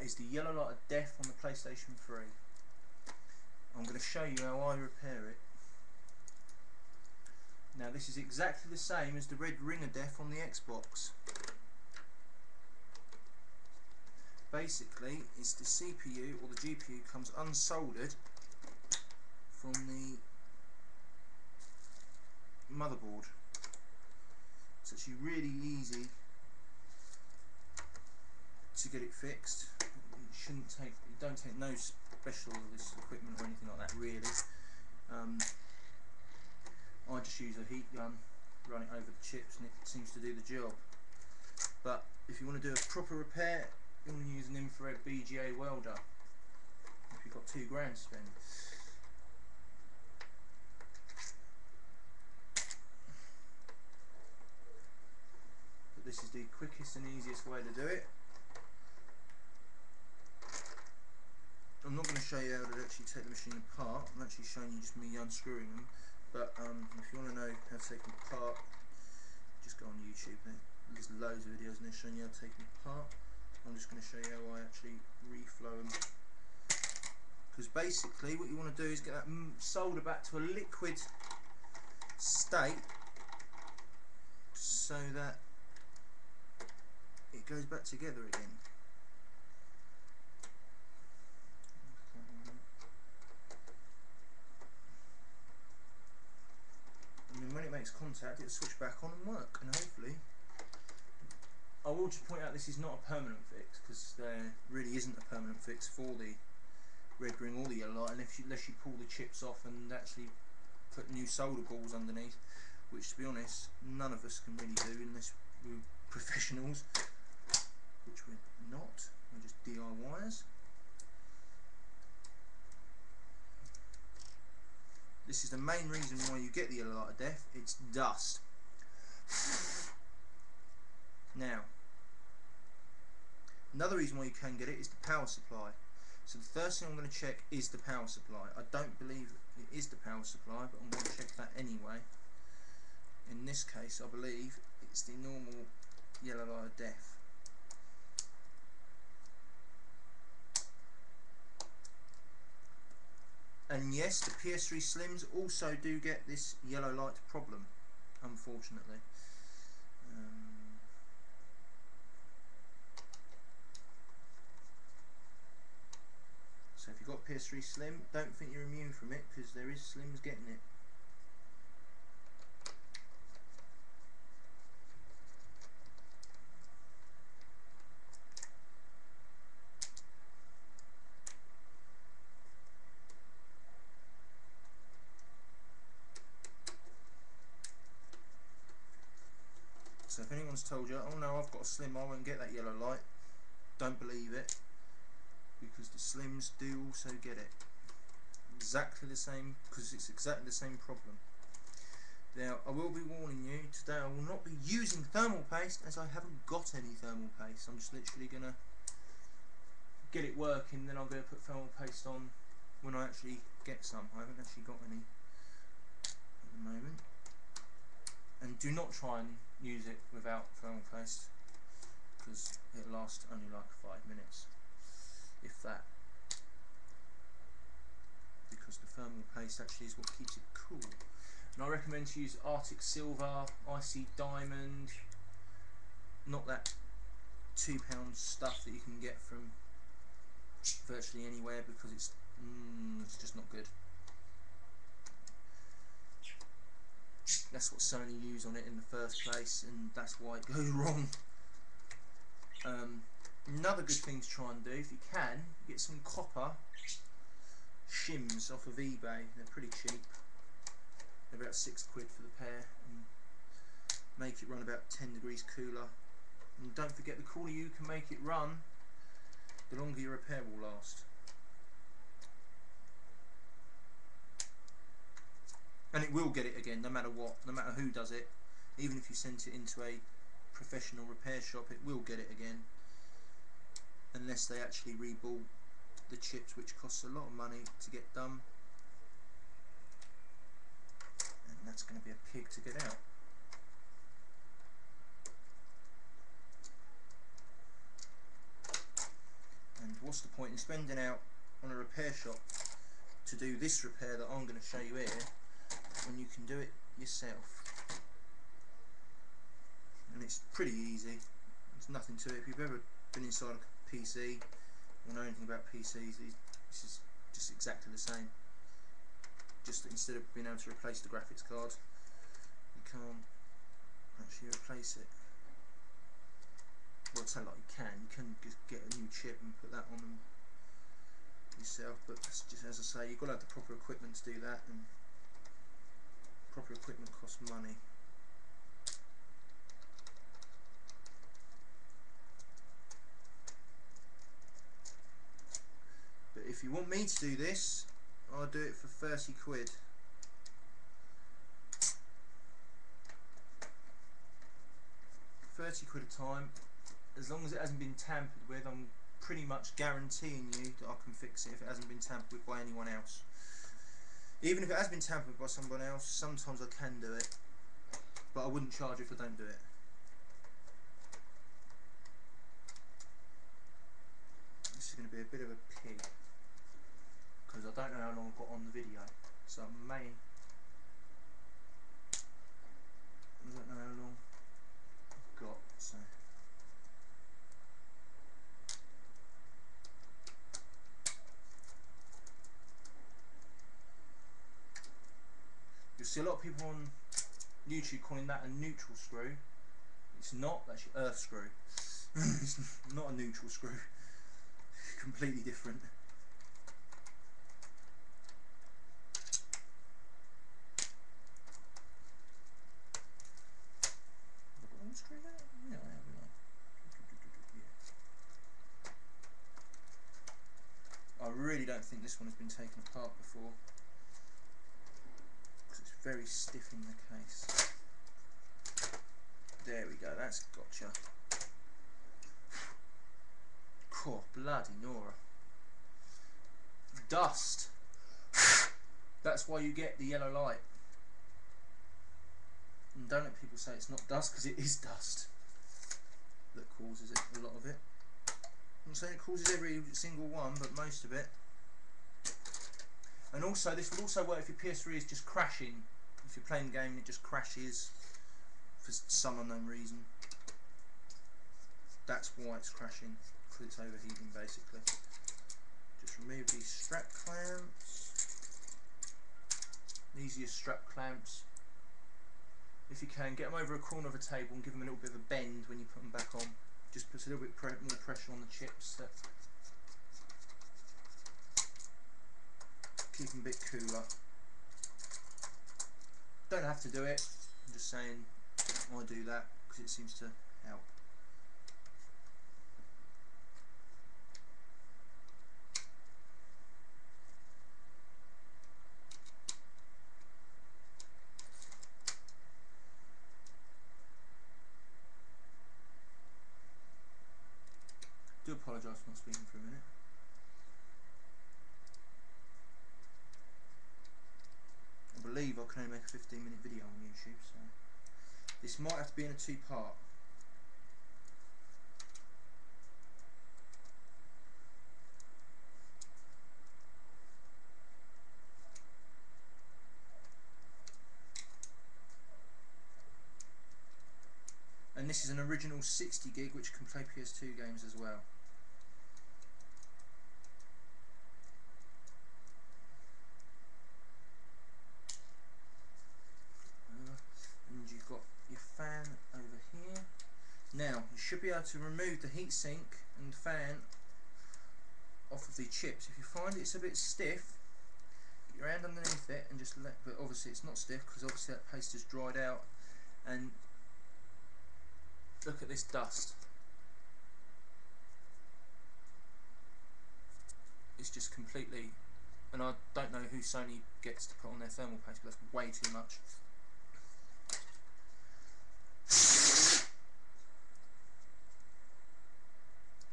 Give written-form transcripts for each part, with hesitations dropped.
That is the yellow light of death on the PlayStation 3. I'm going to show you how I repair it. Now this is exactly the same as the red ring of death on the Xbox. Basically, it's the CPU or the GPU comes unsoldered from the motherboard. So it's actually really easy to get it fixed. It don't take no special this equipment or anything like that really. I just use a heat gun, run it over the chips, and it seems to do the job. But if you want to do a proper repair, you want to use an infrared BGA welder if you've got £2 to spend. But this is the quickest and easiest way to do it. I'm not going to show you how to actually take the machine apart. I'm actually showing you just me unscrewing them. But if you want to know how to take them apart, just go on YouTube. There's loads of videos in there showing you how to take them apart. I'm just going to show you how I actually reflow them. Because basically what you want to do is get that solder back to a liquid state so that it goes back together again. And then when it makes contact, it'll switch back on and work, and hopefully. I will just point out this is not a permanent fix, because there really isn't a permanent fix for the red ring or the yellow light unless you pull the chips off and actually put new solder balls underneath, which to be honest none of us can really do unless we're professionals, which we're not, we're just DIYers. This is the main reason why you get the yellow light of death, it's dust. Now, another reason why you can get it is the power supply. So the first thing I'm going to check is the power supply. I don't believe it is the power supply, but I'm going to check that anyway. In this case, I believe it's the normal yellow light of death. And yes, the PS3 Slims also do get this yellow light problem, unfortunately. So if you've got PS3 Slim, don't think you're immune from it, because there is Slims getting it. So if anyone's told you, oh no, I've got a Slim, I won't get that yellow light, don't believe it, because the Slims do also get it. Exactly the same, because it's exactly the same problem. Now, I will be warning you, today I will not be using thermal paste, as I haven't got any thermal paste. I'm just literally going to get it working, then I'll go put thermal paste on when I actually get some. I haven't actually got any at the moment. And do not try and use it without thermal paste, because it lasts only like 5 minutes, if that. Because the thermal paste actually is what keeps it cool. And I recommend to use Arctic Silver, Icy Diamond, not that £2 stuff that you can get from virtually anywhere, because it's just not good. That's what Sony used on it in the first place, and that's why it goes wrong. Another good thing to try and do, if you can, get some copper shims off of eBay. They're pretty cheap. They're about £6 for the pair, and make it run about 10 degrees cooler. And don't forget, the cooler you can make it run, the longer your repair will last. And it will get it again, no matter what, no matter who does it. Even if you sent it into a professional repair shop, it will get it again, unless they actually reball the chips, which costs a lot of money to get done, and that's going to be a pig to get out. And what's the point in spending out on a repair shop to do this repair that I'm going to show you here when you can do it yourself? And it's pretty easy. There's nothing to it. If you've ever been inside a PC or know anything about PCs, this is just exactly the same. Just that instead of being able to replace the graphics card, you can't actually replace it. Well, it's not like you can just get a new chip and put that on them yourself, but that's just, as I say, you've got to have the proper equipment to do that, and proper equipment costs money. But if you want me to do this, I'll do it for 30 quid. £30 a time, as long as it hasn't been tampered with. I'm pretty much guaranteeing you that I can fix it if it hasn't been tampered with by anyone else. Even if it has been tampered by someone else, sometimes I can do it, but I wouldn't charge you if I don't do it. This is going to be a bit of a pig, because I don't know how long I've got on the video, so I don't know how long I've got, so you'll see a lot of people on YouTube calling that a neutral screw. It's not, that's your earth screw. It's not a neutral screw. Completely different. I really don't think this one has been taken apart before, because it's very stiff in the case. There we go, that's gotcha. Cool, bloody Nora. Dust. That's why you get the yellow light. And don't let people say it's not dust, because it is dust that causes it, a lot of it. I'm not saying it causes every single one, but most of it. And also, this will also work if your PS3 is just crashing. If you're playing the game and it just crashes for some unknown reason. That's why it's crashing, because it's overheating basically. Just remove these strap clamps. These are your strap clamps. If you can, get them over a corner of a table and give them a little bit of a bend when you put them back on. Just puts a little bit more pressure on the chips to keep them a bit cooler. Don't have to do it, I'm just saying I do that because it seems to help. I do apologise for not speaking for a minute. I believe I can only make a 15-minute video on YouTube, so this might have to be in a two-part. And this is an original 60 gig which can play PS2 games as well. And you've got your fan over here. Now you should be able to remove the heatsink and fan off of the chips. If you find it's a bit stiff, get your hand underneath it and just let, but obviously it's not stiff because obviously that paste has dried out. And look at this dust. It's just completely, and I don't know who Sony gets to put on their thermal paste, but that's way too much.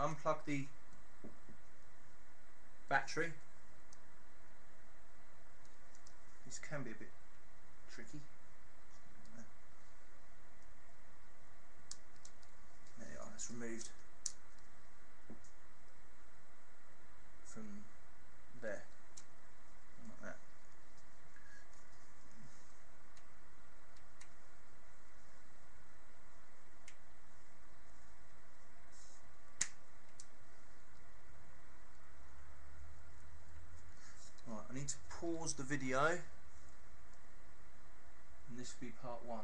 Unplug the battery. This can be a bit tricky. There you are, it's removed. was the video, and this will be part 1.